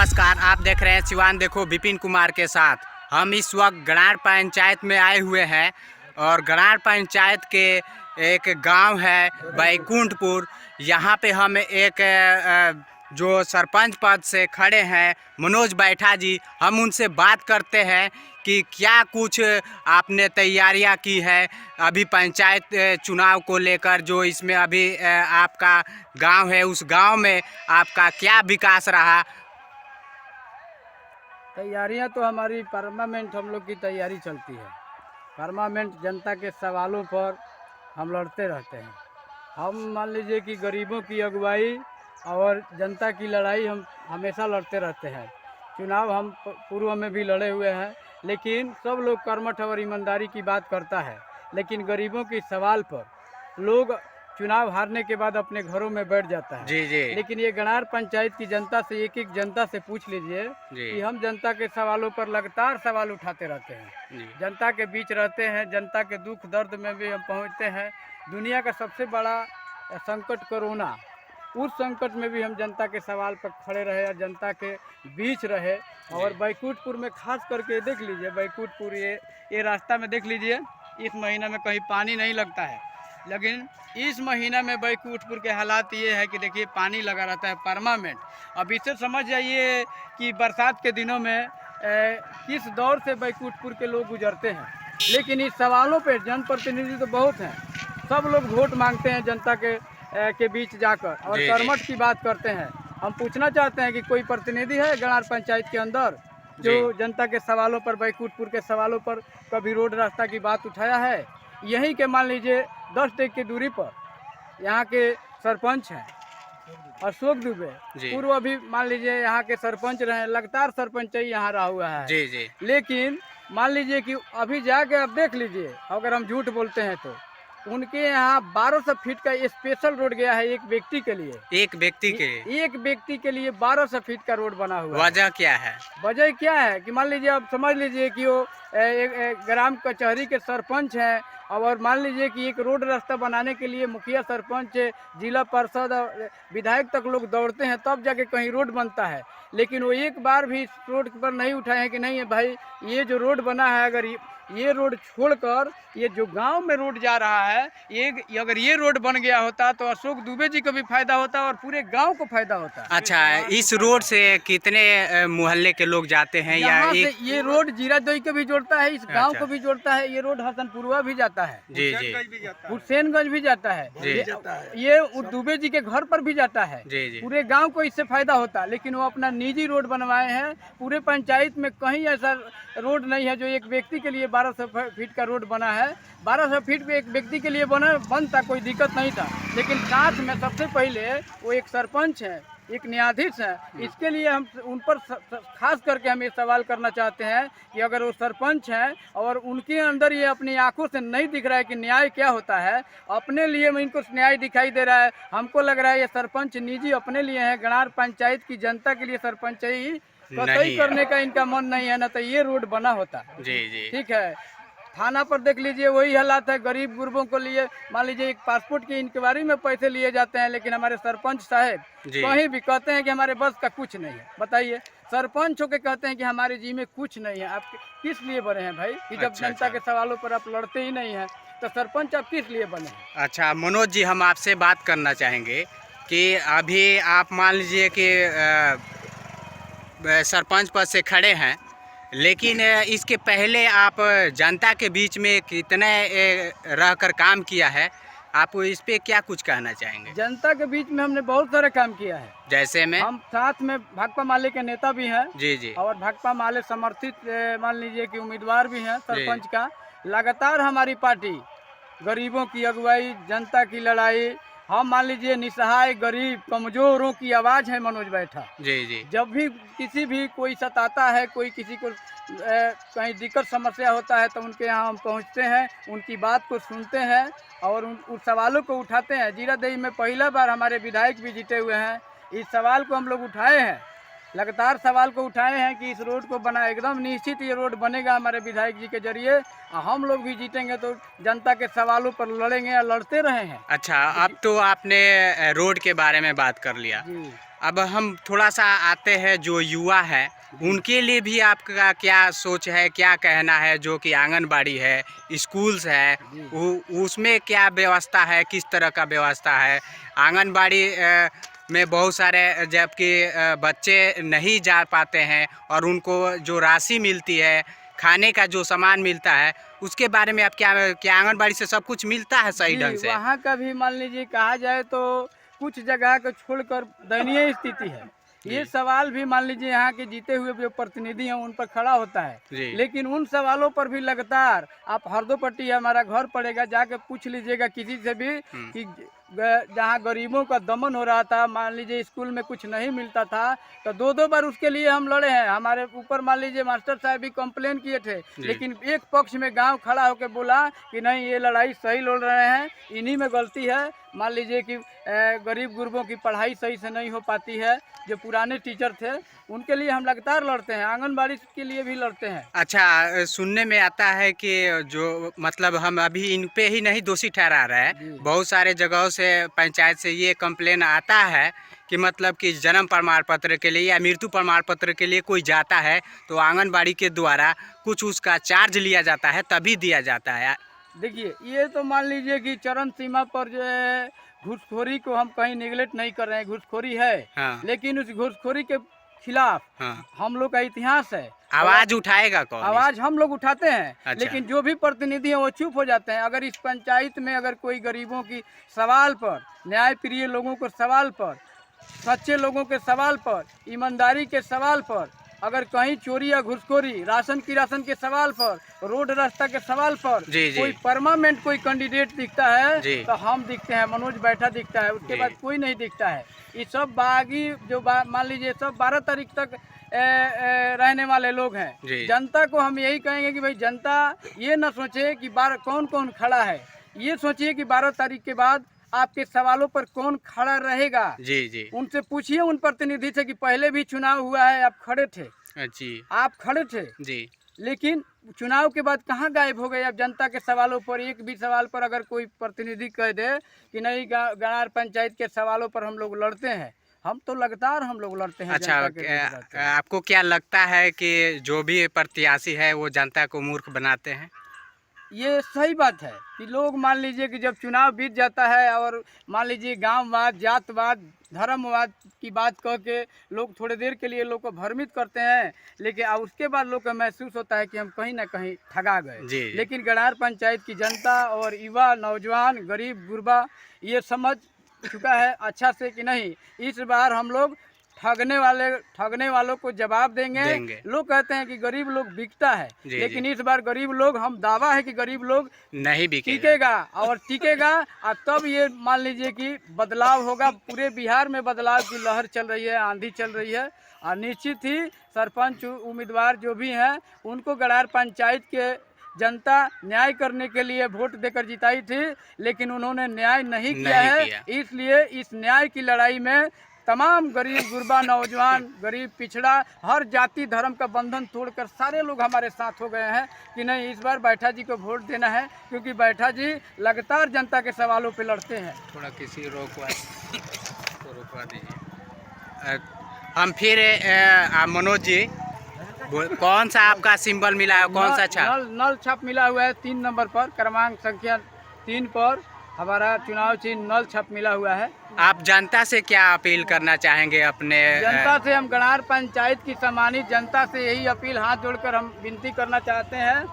नमस्कार, आप देख रहे हैं सिवान देखो विपिन कुमार के साथ। हम इस वक्त गणार पंचायत में आए हुए हैं और गणार पंचायत के एक गांव है बैकुंठपुर। यहाँ पे हम एक जो सरपंच पद से खड़े हैं मनोज बैठा जी, हम उनसे बात करते हैं कि क्या कुछ आपने तैयारियां की है अभी पंचायत चुनाव को लेकर। जो इसमें अभी आपका गांव है, उस गांव में आपका क्या विकास रहा। तैयारियां तो हमारी परमानेंट हम लोग की तैयारी चलती है। परमानेंट जनता के सवालों पर हम लड़ते रहते हैं। हम मान लीजिए कि गरीबों की अगुवाई और जनता की लड़ाई हम हमेशा लड़ते रहते हैं। चुनाव हम पूर्व में भी लड़े हुए हैं, लेकिन सब लोग कर्मठ और ईमानदारी की बात करता है, लेकिन गरीबों के सवाल पर लोग चुनाव हारने के बाद अपने घरों में बैठ जाता है। जी जी। लेकिन ये गणार पंचायत की जनता से, एक एक जनता से पूछ लीजिए कि हम जनता के सवालों पर लगातार सवाल उठाते रहते हैं। जनता के बीच रहते हैं, जनता के दुख दर्द में भी हम पहुंचते हैं। दुनिया का सबसे बड़ा संकट कोरोना, उस संकट में भी हम जनता के सवाल पर खड़े रहे और जनता के बीच रहे। और बैकुंठपुर में खास करके देख लीजिए, बैकुंठपुर ये रास्ता में देख लीजिए, इस महीना में कहीं पानी नहीं लगता है, लेकिन इस महीना में बैकुंठपुर के हालात ये है कि देखिए पानी लगा रहता है परमानेंट। अब इससे समझ जाइए कि बरसात के दिनों में किस दौर से बैकुंठपुर के लोग गुजरते हैं। लेकिन इस सवालों पे जनप्रतिनिधि तो बहुत हैं, सब लोग वोट मांगते हैं जनता के बीच जाकर और कर्मठ की बात करते हैं। हम पूछना चाहते हैं कि कोई प्रतिनिधि है गणार पंचायत के अंदर जो जनता के सवालों पर, बैकुंठपुर के सवालों पर कभी रोड रास्ता की बात उठाया है। यहीं के मान लीजिए 10 डेग की दूरी पर यहाँ के सरपंच हैं अशोक दुबे, पूर्व अभी मान लीजिए यहाँ के सरपंच रहे, लगातार सरपंच ही यहाँ रहा हुआ है। जी जी। लेकिन मान लीजिए कि अभी जाके आप देख लीजिए, अगर हम झूठ बोलते हैं तो उनके यहाँ 1200 फीट का स्पेशल रोड गया है एक व्यक्ति के लिए। एक व्यक्ति के लिए 1200 फीट का रोड बना हुआ है। वजह क्या है? वजह क्या है कि मान लीजिए, आप समझ लीजिए कि वो एक ग्राम कचहरी के सरपंच हैं और मान लीजिए कि एक रोड रास्ता बनाने के लिए मुखिया, सरपंच, जिला परिषद और विधायक तक लोग दौड़ते हैं, तब जाके कहीं रोड बनता है। लेकिन वो एक बार भी इस रोड पर नहीं उठाए हैं कि नहीं भाई ये जो रोड बना है, अगर ये रोड छोड़कर ये जो गांव में रोड जा रहा है, अगर ये रोड बन गया होता तो अशोक दुबे जी को भी फायदा होता और पूरे गांव को फायदा होता। अच्छा, इस रोड से कितने मोहल्ले के लोग जाते हैं? या ये रोड जीरादोई को भी जोड़ता है, इस गांव को भी जोड़ता है, ये रोड हसनपुरवा भी जाता है, जी जी, हुसैनगंज भी जाता है, ये दुबे जी के घर पर भी जाता है। पूरे गांव को इससे फायदा होता, लेकिन वो अपना निजी रोड बनवाए हैं। पूरे पंचायत में कहीं ऐसा रोड नहीं है जो एक व्यक्ति के लिए 1200 फीट का रोड बना है। 1200 फीट पे एक व्यक्ति के लिए बनता, कोई दिक्कत नहीं था। लेकिन साथ में सबसे पहले वो एक सरपंच है, एक न्यायाधीश है, इसके लिए हम उन पर खास करके हम ये सवाल करना चाहते हैं कि अगर वो सरपंच हैं और उनके अंदर ये अपनी आंखों से नहीं दिख रहा है कि न्याय क्या होता है, अपने लिए इनको न्याय दिखाई दे रहा है। हमको लग रहा है ये सरपंच निजी अपने लिए है, गणार पंचायत की जनता के लिए सरपंच ही कतई करने का इनका मन नहीं है, ना तो ये रोड बना होता। जी जी, ठीक है। थाना पर देख लीजिए वही हालात है, गरीब गुरबों को लिए मान लीजिए एक पासपोर्ट की इंक्वायरी में पैसे लिए जाते हैं, लेकिन हमारे सरपंच साहब कहीं भी कहते हैं कि हमारे बस का कुछ नहीं है। बताइए, सरपंच होके कहते हैं कि हमारे जी में कुछ नहीं है। आप किस लिए बने हैं भाई कि जब जनता के सवालों पर आप लड़ते ही नहीं हैं, तो सरपंच आप किस लिए बने हैं? अच्छा मनोज जी, हम आपसे बात करना चाहेंगे कि अभी आप मान लीजिए कि सरपंच पद से खड़े हैं, लेकिन इसके पहले आप जनता के बीच में कितने रहकर काम किया है, आप इस पे क्या कुछ कहना चाहेंगे? जनता के बीच में हमने बहुत सारे काम किया है। जैसे में हम साथ में भाकपा माले के नेता भी हैं, जी जी, और भाकपा माले समर्थित मान लीजिए कि उम्मीदवार भी हैं सरपंच का। लगातार हमारी पार्टी गरीबों की अगुवाई, जनता की लड़ाई, हम मान लीजिए निसहाय गरीब कमजोरों की आवाज़ है मनोज बैठा। जी जी, जब भी किसी भी कोई सताता है, कोई किसी को कहीं दिक्कत समस्या होता है, तो उनके यहाँ हम पहुँचते हैं, उनकी बात को सुनते हैं और उन सवालों को उठाते हैं। जीरादेई में पहला बार हमारे विधायक भी जीते हुए हैं। इस सवाल को हम लोग उठाए हैं, लगातार सवाल को उठाए हैं कि इस रोड को बना, एकदम निश्चित ये रोड बनेगा हमारे विधायक जी के जरिए। हम लोग भी जीतेंगे तो जनता के सवालों पर लड़ेंगे या लड़ते रहे हैं। अच्छा, अब तो आपने रोड के बारे में बात कर लिया, अब हम थोड़ा सा आते हैं जो युवा है उनके लिए भी आपका क्या सोच है, क्या कहना है? जो कि आंगनबाड़ी है, स्कूल्स है, उसमें क्या व्यवस्था है, किस तरह का व्यवस्था है? आंगनबाड़ी में बहुत सारे जबकि बच्चे नहीं जा पाते हैं और उनको जो राशि मिलती है, खाने का जो सामान मिलता है, उसके बारे में आप क्या आंगनबाड़ी से सब कुछ मिलता है सही ढंग से? वहाँ का भी मान लीजिए कहा जाए तो कुछ जगह को छोड़कर दयनीय स्थिति है। ये सवाल भी मान लीजिए यहाँ के जीते हुए जो प्रतिनिधि हैं उन पर खड़ा होता है, लेकिन उन सवालों पर भी लगातार आप हरदोपट्टी हमारा घर पड़ेगा, जाके पूछ लीजिएगा किसी से भी कि जहाँ गरीबों का दमन हो रहा था, मान लीजिए स्कूल में कुछ नहीं मिलता था, तो 2-2 बार उसके लिए हम लड़े हैं। हमारे ऊपर मान लीजिए मास्टर साहब भी कंप्लेन किए थे, लेकिन एक पक्ष में गांव खड़ा होकर बोला कि नहीं, ये लड़ाई सही लड़ रहे हैं, इन्हीं में गलती है। मान लीजिए कि गरीब गुरबों की पढ़ाई सही से नहीं हो पाती है, जो पुराने टीचर थे उनके लिए हम लगातार लड़ते हैं, आंगनबाड़ी के लिए भी लड़ते हैं। अच्छा, सुनने में आता है कि जो मतलब हम अभी इन पे ही नहीं दोषी ठहरा रहे हैं, बहुत सारे जगहों से पंचायत से ये कंप्लेन आता है कि मतलब कि जन्म प्रमाण पत्र के लिए या मृत्यु प्रमाण पत्र के लिए कोई जाता है तो आंगनबाड़ी के द्वारा कुछ उसका चार्ज लिया जाता है, तभी दिया जाता है। देखिए, ये तो मान लीजिए कि चरम सीमा पर जो है घूसखोरी को हम कहीं निगलेक्ट नहीं कर रहे हैं, घूसखोरी है। हाँ। लेकिन उस घूसखोरी के खिलाफ हम लोग का इतिहास है। आवाज उठाएगा कौन? आवाज हम लोग उठाते हैं। अच्छा। लेकिन जो भी प्रतिनिधि हैं वो चुप हो जाते हैं। अगर इस पंचायत में अगर कोई गरीबों की सवाल पर, न्याय प्रिय लोगों को सवाल पर, सच्चे लोगों के सवाल पर, ईमानदारी के सवाल पर, अगर कहीं चोरी या घुसखोरी, राशन के सवाल पर, रोड रास्ता के सवाल पर कोई परमानेंट कोई कैंडिडेट दिखता है तो हम दिखते हैं, मनोज बैठा दिखता है, उसके बाद कोई नहीं दिखता है। ये सब बागी जो मान लीजिए सब 12 तारीख तक रहने वाले लोग हैं। जनता को हम यही कहेंगे कि भाई जनता ये न सोचे कि कौन कौन खड़ा है, ये सोचिए कि 12 तारीख के बाद आपके सवालों पर कौन खड़ा रहेगा। जी। उनसे पूछिए, उन प्रतिनिधि से कि पहले भी चुनाव हुआ है, आप खड़े थे जी, आप खड़े थे जी, लेकिन चुनाव के बाद कहाँ गायब हो गए? अब जनता के सवालों पर, एक भी सवाल पर अगर कोई प्रतिनिधि कह दे कि नहीं गणार पंचायत के सवालों पर हम लोग लड़ते हैं, हम तो लगातार हम लोग लड़ते हैं। अच्छा, आपको क्या लगता है कि जो भी प्रत्याशी है वो जनता को मूर्ख बनाते हैं? ये सही बात है कि लोग मान लीजिए कि जब चुनाव बीत जाता है और मान लीजिए गांववाद, जातवाद, धर्मवाद की बात कह के लोग थोड़ी देर के लिए लोग को भ्रमित करते हैं, लेकिन उसके बाद लोग को महसूस होता है कि हम कहीं ना कहीं ठगा गए। लेकिन गणार पंचायत की जनता और युवा, नौजवान, गरीब गुरबा ये समझ चुका है अच्छा से कि नहीं, इस बार हम लोग ठगने वालों को जवाब देंगे। लोग कहते हैं कि गरीब लोग बिकता है, लेकिन इस बार गरीब लोग, हम दावा है कि गरीब लोग नहीं टिकेगा और टिकेगा। अब तब ये मान लीजिए कि बदलाव होगा। पूरे बिहार में बदलाव की लहर चल रही है, आंधी चल रही है और निश्चित ही सरपंच उम्मीदवार जो भी हैं उनको गणार पंचायत के जनता न्याय करने के लिए वोट देकर जिताई थी, लेकिन उन्होंने न्याय नहीं किया है। इसलिए इस न्याय की लड़ाई में तमाम गरीब गुरबा, नौजवान, गरीब, पिछड़ा, हर जाति धर्म का बंधन तोड़कर सारे लोग हमारे साथ हो गए हैं कि नहीं, इस बार बैठा जी को वोट देना है, क्योंकि बैठा जी लगातार जनता के सवालों पे लड़ते हैं। थोड़ा किसी रोकवा दीजिए। हम फिर मनोज जी, कौन सा आपका सिंबल मिला है, कौन सा छाप? नल छाप मिला हुआ है 3 नंबर पर, क्रमांक संख्या 3 पर हमारा चुनाव चिन्ह नल छाप मिला हुआ है। आप जनता से क्या अपील करना चाहेंगे? अपने जनता से, हम गणार पंचायत की सम्मानित जनता से यही अपील हाथ जोड़कर हम विनती करना चाहते हैं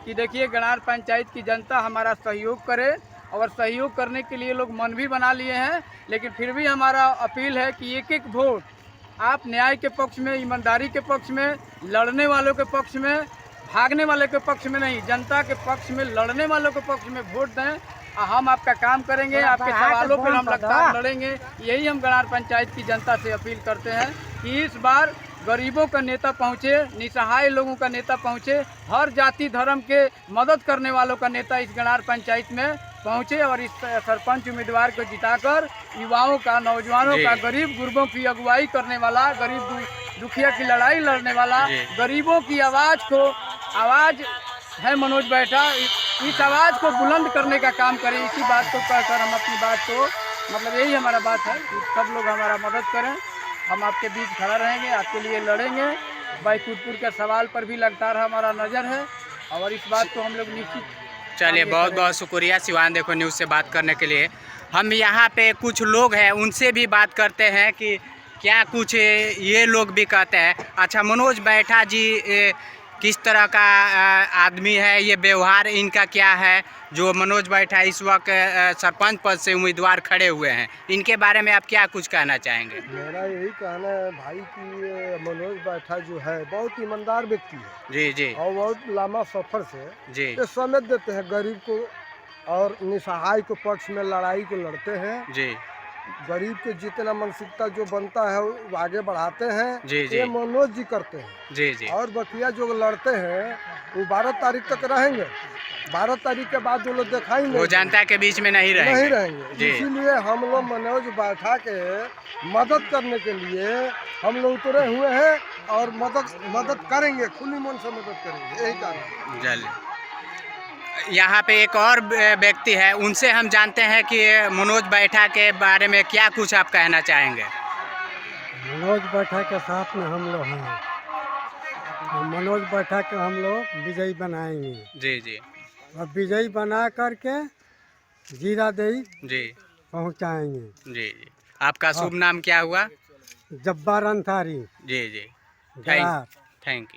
कि देखिए, गणार पंचायत की जनता हमारा सहयोग करे और सहयोग करने के लिए लोग मन भी बना लिए हैं, लेकिन फिर भी हमारा अपील है कि एक एक वोट आप न्याय के पक्ष में, ईमानदारी के पक्ष में, लड़ने वालों के पक्ष में, भागने वाले के पक्ष में नहीं, जनता के पक्ष में, लड़ने वालों के पक्ष में वोट दें। हम आपका काम करेंगे, आपके सवालों पर हम लगातार लड़ेंगे। यही हम गणार पंचायत की जनता से अपील करते हैं कि इस बार गरीबों का नेता पहुँचे, निसहाय लोगों का नेता पहुँचे, हर जाति धर्म के मदद करने वालों का नेता इस गणार पंचायत में पहुँचे और इस सरपंच उम्मीदवार को जिताकर युवाओं का, नौजवानों का, गरीब गुरबों की अगुवाई करने वाला, गरीब दुखिया की लड़ाई लड़ने वाला, गरीबों की आवाज़ है मनोज बैठा, इस आवाज़ को बुलंद करने का काम करें। इसी बात को कहकर हम अपनी बात को, मतलब यही हमारा बात है कि सब लोग हमारा मदद करें हम आपके बीच खड़ा रहेंगे, आपके लिए लड़ेंगे। बैकुंठपुर के सवाल पर भी लगातार हमारा नज़र है और इस बात को हम लोग निश्चित। चलिए, बहुत बहुत शुक्रिया सिवान देखो न्यूज़ से बात करने के लिए। हम यहाँ पे कुछ लोग हैं, उनसे भी बात करते हैं कि क्या कुछ ये लोग भी कहते हैं। अच्छा, मनोज बैठा जी किस तरह का आदमी है, ये व्यवहार इनका क्या है, जो मनोज बैठा इस वक्त सरपंच पद से उम्मीदवार खड़े हुए हैं, इनके बारे में आप क्या कुछ कहना चाहेंगे? मेरा यही कहना है भाई कि ये मनोज बैठा जो है बहुत ईमानदार व्यक्ति है जी जी और बहुत लंबा सफर से जी ये समझ देते हैं गरीब को और निसहाय के पक्ष में लड़ाई को लड़ते हैं। जी गरीब के जितना मानसिकता जो बनता है वो आगे बढ़ाते हैं। जी जी ये मनोज जी करते हैं। जी जी और बकिया जो लड़ते हैं वो 12 तारीख तक रहेंगे। 12 तारीख के बाद जो लोग दिखाई वो जनता के बीच में नहीं रहेंगे। नहीं रहेंगे। जी। इसीलिए हम लोग मनोज बैठा के मदद करने के लिए हम लोग उतरे हुए हैं और मदद करेंगे, खुली मन से मदद करेंगे, यही कारण। चलिए, यहाँ पे एक और व्यक्ति है, उनसे हम जानते हैं कि मनोज बैठा के बारे में क्या कुछ आप कहना चाहेंगे। मनोज बैठा के साथ में हम लोग हैं और मनोज बैठा के हम लोग विजयी बनाएंगे जी जी और विजयी बना करके जीरादेई जी पहुंचाएंगे। जी जी आपका शुभ नाम क्या हुआ? जब्बार अंसारी। जी जी, गरार। Thank you.